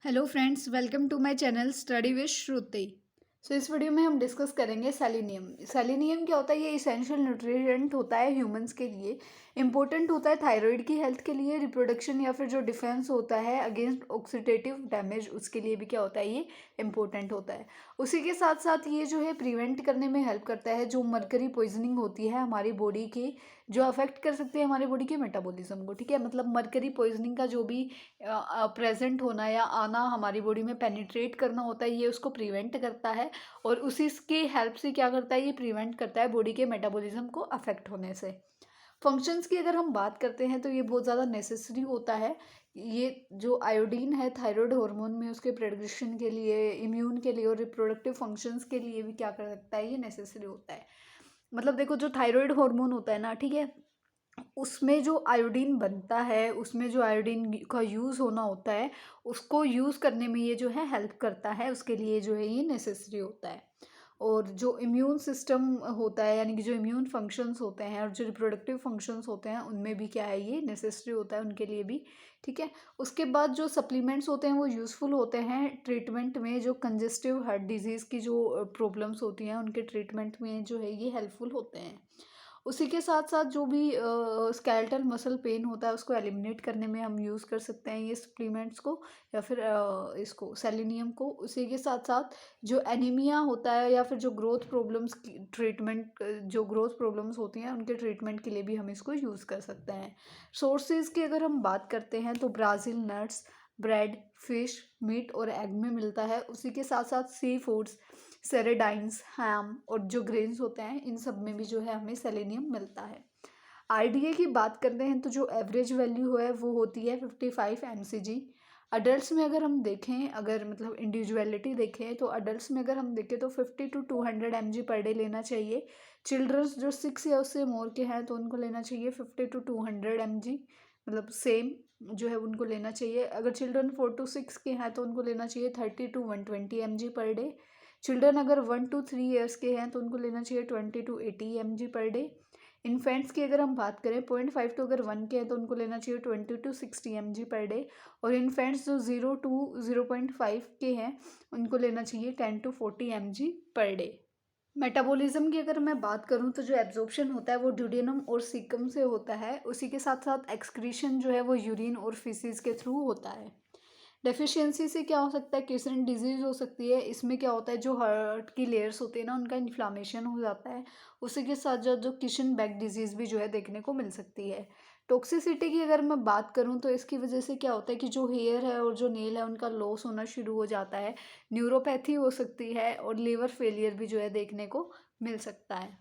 Hello friends, welcome to my channel study with Shruti. इस video में हम डिस्कस करेंगे सेलेनियम। सेलेनियम क्या होता है? ये इसेंशियल न्यूट्रिएंट होता है ह्यूमंस के लिए। इंपॉर्टेंट होता है थायराइड की हेल्थ के लिए, रिप्रोडक्शन या फिर जो डिफेंस होता है अगेंस्ट ऑक्सीडेटिव डैमेज, उसके लिए भी क्या होता है, ये इंपॉर्टेंट होता है। उसी के साथ साथ ये जो है प्रिवेंट करने में हेल्प करता है। जो मरकरी पॉइजनिंग होती है हमारी बॉडी की, जो अफेक्ट कर सकते हैं हमारे बॉडी के मेटाबॉलिज्म को, ठीक है। मतलब मरकरी पॉइजनिंग का जो भी प्रेजेंट होना या आना हमारी बॉडी में पेनिट्रेट करना होता है, ये उसको प्रिवेंट करता है। और उसी की हेल्प से क्या करता है, ये प्रिवेंट करता है बॉडी के मेटाबॉलिज्म को अफेक्ट होने से। फंक्शंस की अगर हम बात करते हैं तो ये बहुत ज़्यादा नेसेसरी होता है। ये जो आयोडीन है थायराइड हार्मोन में, उसके प्रोडक्शन के लिए, इम्यून के लिए और रिप्रोडक्टिव फंक्शंस के लिए भी क्या कर सकता है, ये नेसेसरी होता है। मतलब देखो, जो थायराइड हार्मोन होता है ना, ठीक है, उसमें जो आयोडीन बनता है, उसमें जो आयोडीन का यूज़ होना होता है, उसको यूज़ करने में ये जो है हेल्प करता है, उसके लिए जो है ये नेसेसरी होता है। और जो इम्यून सिस्टम होता है, यानी कि जो इम्यून फंक्शंस होते हैं और जो रिप्रोडक्टिव फंक्शंस होते हैं, उनमें भी क्या है, ये नेसेसरी होता है उनके लिए भी, ठीक है। उसके बाद जो सप्लीमेंट्स होते हैं वो यूज़फुल होते हैं ट्रीटमेंट में। जो कंजेस्टिव हार्ट डिजीज़ की जो प्रॉब्लम्स होती हैं, उनके ट्रीटमेंट में जो है ये हेल्पफुल होते हैं। उसी के साथ साथ जो भी स्केलेटल मसल पेन होता है, उसको एलिमिनेट करने में हम यूज़ कर सकते हैं ये सप्लीमेंट्स को, या फिर इसको सेलेनियम को। उसी के साथ साथ जो एनीमिया होता है या फिर जो ग्रोथ प्रॉब्लम्स की ट्रीटमेंट, जो ग्रोथ प्रॉब्लम्स होती हैं उनके ट्रीटमेंट के लिए भी हम इसको यूज़ कर सकते हैं। सोर्सेज की अगर हम बात करते हैं तो Brazil nuts, bread, fish, meat और एग में मिलता है। उसी के साथ साथ सी फूड्स, सेरेडाइंस, हैम और जो ग्रेन्स होते हैं, इन सब में भी जो है हमें सेलेनियम मिलता है। आरडीए की बात करते हैं तो जो एवरेज वैल्यू है वो होती है 55 mcg। अडल्ट में अगर हम देखें, अगर मतलब इंडिविजुअलिटी देखें, तो अडल्ट में अगर हम देखें तो 50 to 200 mg पर डे लेना चाहिए। चिल्ड्रंस जो 6 या उससे मोर के हैं तो उनको लेना चाहिए 50 to 200 mg, मतलब सेम जो है उनको लेना चाहिए। अगर चिल्ड्रन 4 to 6 के हैं तो उनको लेना चाहिए 30 to 120 mg per day. Children अगर 1 to 3 ईयर्स के हैं तो उनको लेना चाहिए 20 to 80 mg per day. Infants की अगर हम बात करें 0.5 to अगर 1 के हैं तो उनको लेना चाहिए 20 to 60 mg पर डे। और इन्फेंट्स जो 0 to 0.5 के हैं उनको लेना चाहिए 10 to 40 mg per day. Metabolism की अगर मैं बात करूं तो जो एब्जॉर्प्शन होता है वो ड्यूडेनम और सीकम से होता है। उसी के साथ साथ एक्सक्रीशन जो है वो यूरिन और फीसिस के थ्रू होता है। डेफिशिएंसी से क्या हो सकता है, किसन डिजीज़ हो सकती है। इसमें क्या होता है, जो हार्ट की लेयर्स होती है ना, उनका इन्फ्लामेशन हो जाता है। उसी के साथ साथ जो किशन बैक डिजीज़ भी जो है देखने को मिल सकती है। टॉक्सिसिटी की अगर मैं बात करूं तो इसकी वजह से क्या होता है कि जो हेयर है और जो नेल है उनका लॉस होना शुरू हो जाता है। न्यूरोपैथी हो सकती है और लीवर फेलियर भी जो है देखने को मिल सकता है।